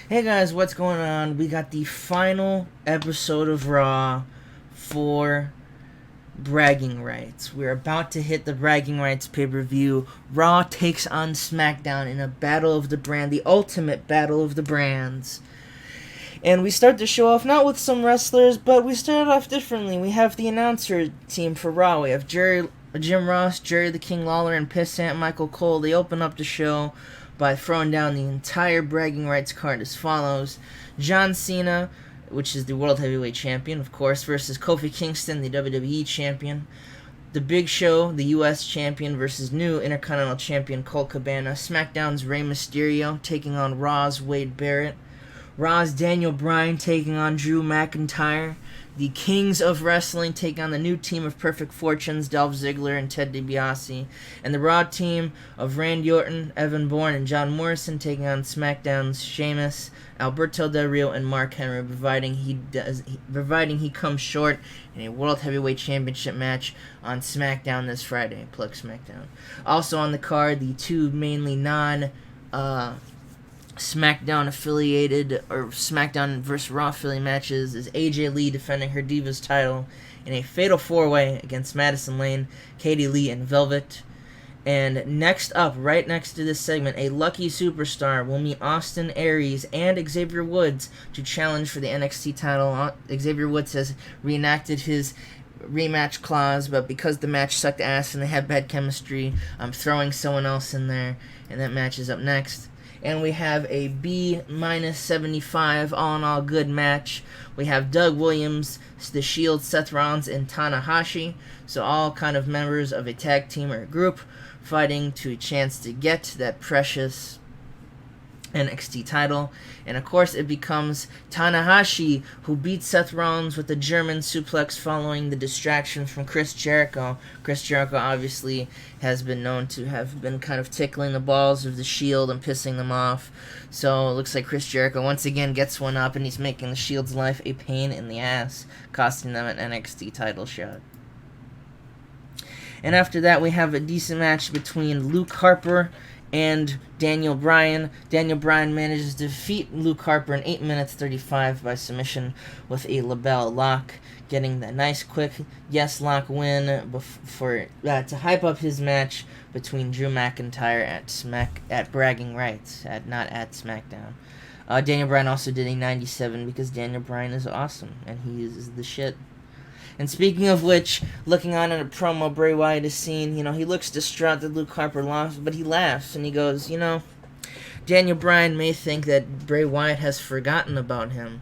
Hey guys, what's going on? We got the final episode of Raw for bragging rights. We're about to hit the bragging rights pay-per-view. Raw takes on SmackDown in a battle of the brand, the ultimate battle of the brands. And we start the show off not with some wrestlers, but we started off differently. We have the announcer team for Raw. We have Jim Ross, Jerry the King Lawler, and Pissant Michael Cole. They open up the show by throwing down the entire bragging rights card as follows. John Cena, which is the World Heavyweight Champion, of course, versus Kofi Kingston, the WWE Champion. The Big Show, the U.S. Champion, versus new Intercontinental Champion Colt Cabana. SmackDown's Rey Mysterio taking on Raw's Wade Barrett. Raw's Daniel Bryan taking on Drew McIntyre. The Kings of Wrestling take on the new team of Perfect Fortunes, Dolph Ziggler and Ted DiBiase. And the Raw team of Randy Orton, Evan Bourne, and John Morrison taking on SmackDown's Sheamus, Alberto Del Rio, and Mark Henry, providing he comes short in a World Heavyweight Championship match on SmackDown this Friday. Plug SmackDown. Also on the card, the two mainly SmackDown affiliated or SmackDown vs. Raw affiliate matches is AJ Lee defending her Divas title in a fatal 4-way against Madison Lane, Katie Lee, and Velvet. And next up, right next to this segment, a lucky superstar will meet Austin Aries and Xavier Woods to challenge for the NXT title. Xavier Woods has reenacted his rematch clause, but because the match sucked ass and they have bad chemistry, I'm throwing someone else in there, and that match is up next. And we have a B-75 all-in-all good match. We have Doug Williams, The Shield, Seth Rollins, and Tanahashi. So all kind of members of a tag team or a group fighting to a chance to get that precious NXT title. And of course it becomes Tanahashi who beats Seth Rollins with a German suplex following the distraction from Chris Jericho. Chris Jericho obviously has been known to have been kind of tickling the balls of the Shield and pissing them off. So it looks like Chris Jericho once again gets one up and he's making the Shield's life a pain in the ass, costing them an NXT title shot. And after that we have a decent match between Luke Harper and Daniel Bryan. Daniel Bryan manages to defeat Luke Harper in 8 minutes 35 by submission with a LeBell lock, getting that nice quick yes lock win to hype up his match between Drew McIntyre at Bragging Rights, not at SmackDown. Daniel Bryan also did a 97 because Daniel Bryan is awesome and he is the shit. And speaking of which, looking on at a promo Bray Wyatt is seen, he looks distraught that Luke Harper lost, but he laughs and he goes, Daniel Bryan may think that Bray Wyatt has forgotten about him.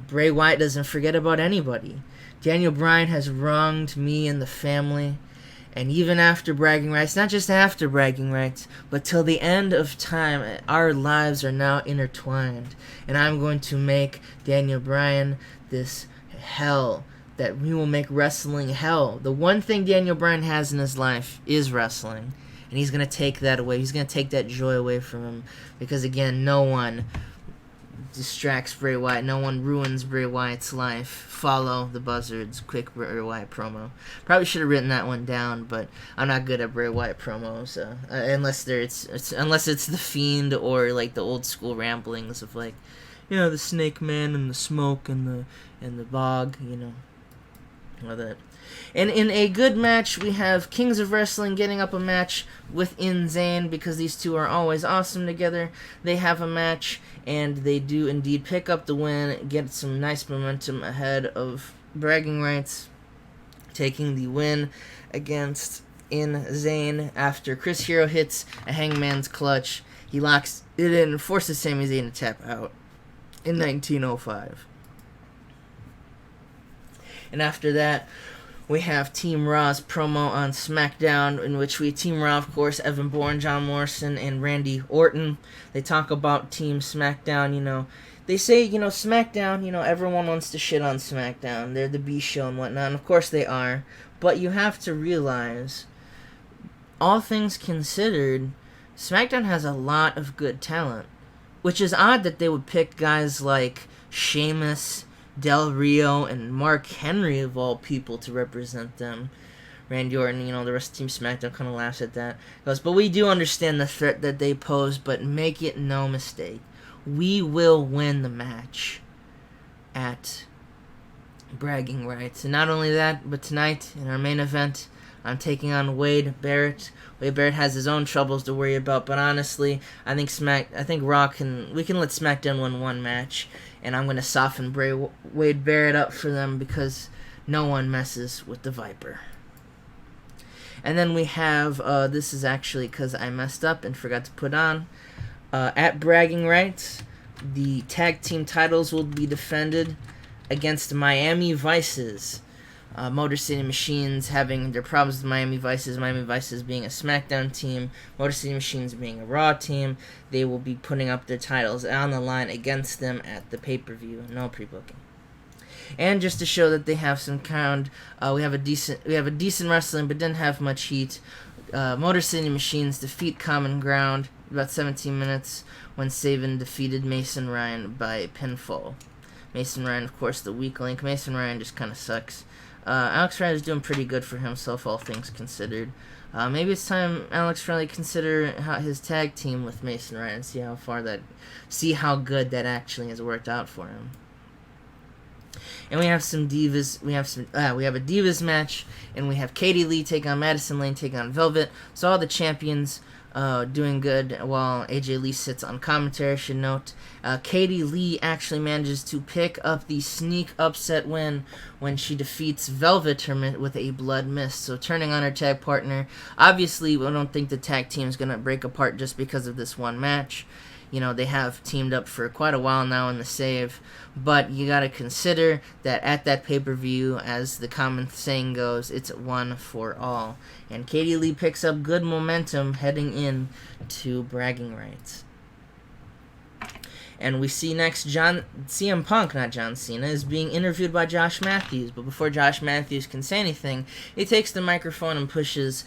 Bray Wyatt doesn't forget about anybody. Daniel Bryan has wronged me and the family, and even after bragging rights, not just after bragging rights, but till the end of time, our lives are now intertwined. And I'm going to make Daniel Bryan this hell that we will make wrestling hell. The one thing Daniel Bryan has in his life is wrestling. And he's going to take that away. He's going to take that joy away from him. Because, again, no one distracts Bray Wyatt. No one ruins Bray Wyatt's life. Follow the Buzzards. Quick Bray Wyatt promo. Probably should have written that one down, but I'm not good at Bray Wyatt promos. Unless it's The Fiend or, like, the old school ramblings of, like, the Snake Man and the smoke and the bog, all that. And in a good match, we have Kings of Wrestling getting up a match with Zayn because these two are always awesome together. They have a match, and they do indeed pick up the win, get some nice momentum ahead of bragging rights, taking the win against Zayn after Chris Hero hits a Hangman's Clutch. He locks it in and forces Sami Zayn to tap out in 1905. And after that, we have Team Raw's promo on SmackDown, in which Team Raw, of course, Evan Bourne, John Morrison, and Randy Orton. They talk about Team SmackDown, They say, SmackDown, everyone wants to shit on SmackDown. They're the B show and whatnot, and of course they are. But you have to realize, all things considered, SmackDown has a lot of good talent. Which is odd that they would pick guys like Sheamus, Del Rio, and Mark Henry, of all people, to represent them. Randy Orton, the rest of Team SmackDown kind of laughs at that. Goes, but we do understand the threat that they pose, but make it no mistake. we will win the match at Bragging Rights. And not only that, but tonight in our main event, I'm taking on Wade Barrett. Wade Barrett has his own troubles to worry about, but honestly, I think Raw we can let SmackDown win one match, and I'm gonna soften Wade Barrett up for them because no one messes with the Viper. And then we have this is actually because I messed up and forgot to put on at Bragging Rights. The tag team titles will be defended against Miami Vices. Motor City Machines having their problems with Miami Vices being a SmackDown team, Motor City Machines being a Raw team. They will be putting up their titles on the line against them at the pay-per-view. No pre-booking. And just to show that they have some kind, we have a decent wrestling, but didn't have much heat. Motor City Machines defeat Common Ground about 17 minutes when Sabin defeated Mason Ryan by pinfall. Mason Ryan, of course, the weak link. Mason Ryan just kind of sucks. Alex Riley is doing pretty good for himself, all things considered. Maybe it's time Alex Riley consider his tag team with Mason Ryan and see how good that actually has worked out for him. And we have some divas. We have a divas match, and we have Katie Lee take on Madison Lane, take on Velvet. So all the champions doing good while AJ Lee sits on commentary. I should note, Katie Lee actually manages to pick up the sneak upset win when she defeats Velvet with a blood mist. So turning on her tag partner. Obviously, we don't think the tag team is going to break apart just because of this one match. You know, they have teamed up for quite a while now in the save. But you got to consider that at that pay-per-view, as the common saying goes, it's one for all. And Katie Lee picks up good momentum heading in to Bragging Rights. And we see next CM Punk, not John Cena, is being interviewed by Josh Matthews. But before Josh Matthews can say anything, he takes the microphone and pushes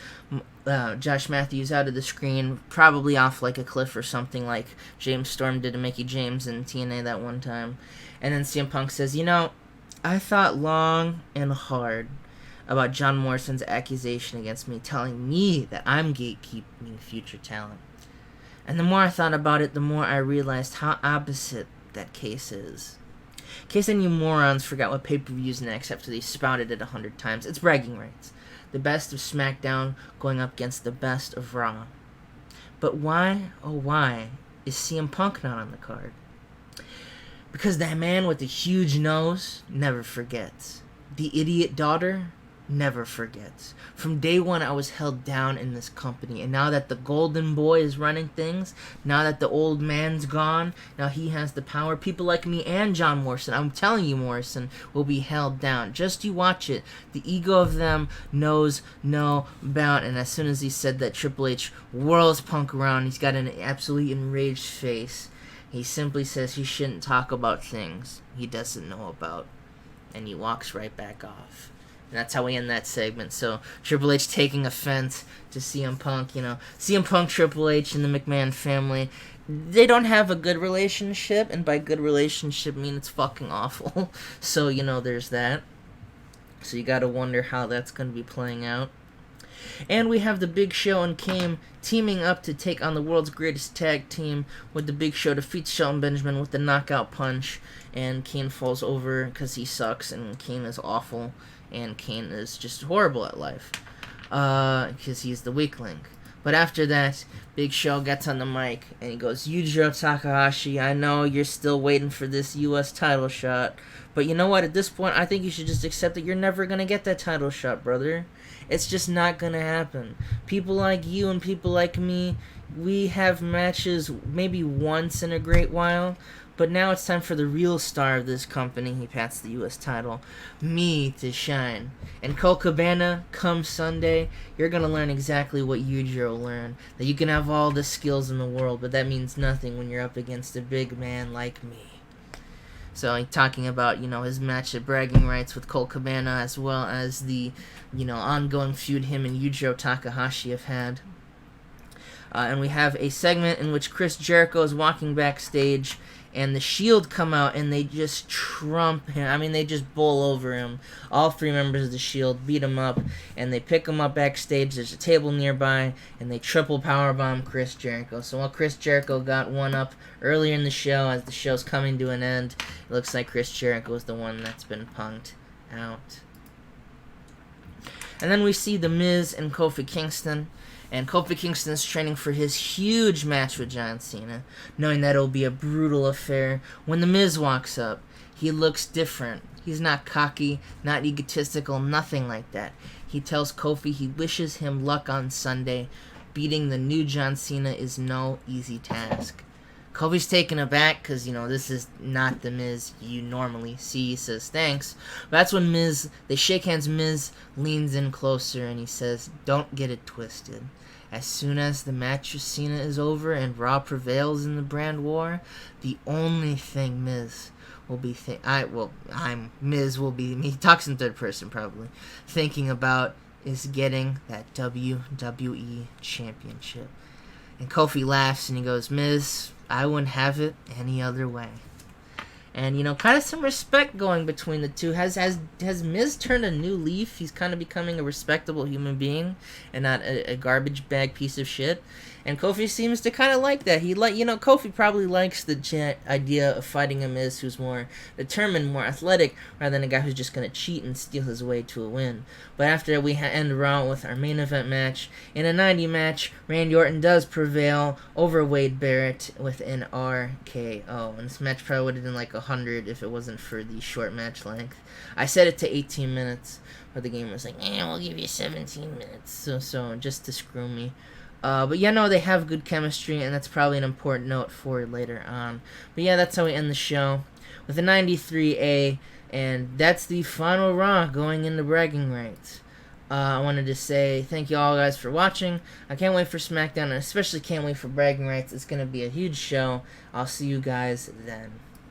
Josh Matthews out of the screen, probably off like a cliff or something like James Storm did to Mickie James in TNA that one time. And then CM Punk says, I thought long and hard about John Morrison's accusation against me, telling me that I'm gatekeeping future talent. And the more I thought about it, the more I realized how opposite that case is. In case any morons forgot what pay-per-view's next after they spouted it 100 times, it's Bragging Rights. The best of SmackDown going up against the best of Raw. But why, oh why, is CM Punk not on the card? Because that man with the huge nose never forgets. The idiot daughter never forgets. From day one, I was held down in this company, and now that the golden boy is running things, now that the old man's gone, now he has the power. People like me and John Morrison, I'm telling you, Morrison, will be held down. Just you watch it. The ego of them knows no bound. And as soon as he said that, Triple H whirls Punk around. He's got an absolutely enraged face. He simply says he shouldn't talk about things he doesn't know about, and he walks right back off. And that's how we end that segment. So Triple H taking offense to CM Punk. CM Punk, Triple H, and the McMahon family, they don't have a good relationship, and by good relationship, I mean it's fucking awful. So, there's that. So you gotta wonder how that's gonna be playing out. And we have the Big Show and Kane teaming up to take on the world's greatest tag team, with the Big Show defeats Shelton Benjamin with the knockout punch, and Kane falls over because he sucks, and Kane is awful. And Kane is just horrible at life, because he's the weak link. But after that, Big Show gets on the mic, and he goes, Yujiro Takahashi, I know you're still waiting for this U.S. title shot, but you know what, at this point, I think you should just accept that you're never going to get that title shot, brother. It's just not going to happen. People like you and people like me, we have matches maybe once in a great while, but now it's time for the real star of this company, he pats the U.S. title, me, to shine. And Colt Cabana, come Sunday, you're going to learn exactly what Yujiro learned. That you can have all the skills in the world, but that means nothing when you're up against a big man like me. So he's talking about, his match at Bragging Rights with Colt Cabana, as well as the, ongoing feud him and Yujiro Takahashi have had. And we have a segment in which Chris Jericho is walking backstage, and the Shield come out and they just trump him. I mean, they just bowl over him. All 3 members of the Shield beat him up, and they pick him up backstage. There's a table nearby, and they triple powerbomb Chris Jericho. So while Chris Jericho got one up earlier in the show, as the show's coming to an end, it looks like Chris Jericho is the one that's been punked out. And then we see The Miz and Kofi Kingston. And Kofi Kingston's training for his huge match with John Cena, knowing that it'll be a brutal affair. When The Miz walks up, he looks different. He's not cocky, not egotistical, nothing like that. He tells Kofi he wishes him luck on Sunday. Beating the new John Cena is no easy task. Kofi's taken aback because, this is not the Miz you normally see. He says, thanks. But that's when they shake hands. Miz leans in closer and he says, don't get it twisted. As soon as the match with Cena is over and Raw prevails in the brand war, the only thing Miz will be he talks in third person probably, thinking about is getting that WWE Championship. And Kofi laughs and he goes, Miz, I wouldn't have it any other way. And, kind of some respect going between the two. Has Miz turned a new leaf? He's kind of becoming a respectable human being and not a garbage bag piece of shit. And Kofi seems to kind of like that. Kofi probably likes the idea of fighting a Miz who's more determined, more athletic, rather than a guy who's just going to cheat and steal his way to a win. But after we end Raw with our main event match, in a 90 match, Randy Orton does prevail over Wade Barrett with an RKO. And this match probably would have been like 100 if it wasn't for the short match length. I set it to 18 minutes, but the game was like, we'll give you 17 minutes. So just to screw me. But they have good chemistry, and that's probably an important note for later on. But that's how we end the show with a 93A, and that's the final Raw going into bragging rights. I wanted to say thank you all guys for watching. I can't wait for SmackDown, and especially can't wait for bragging rights. It's going to be a huge show. I'll see you guys then.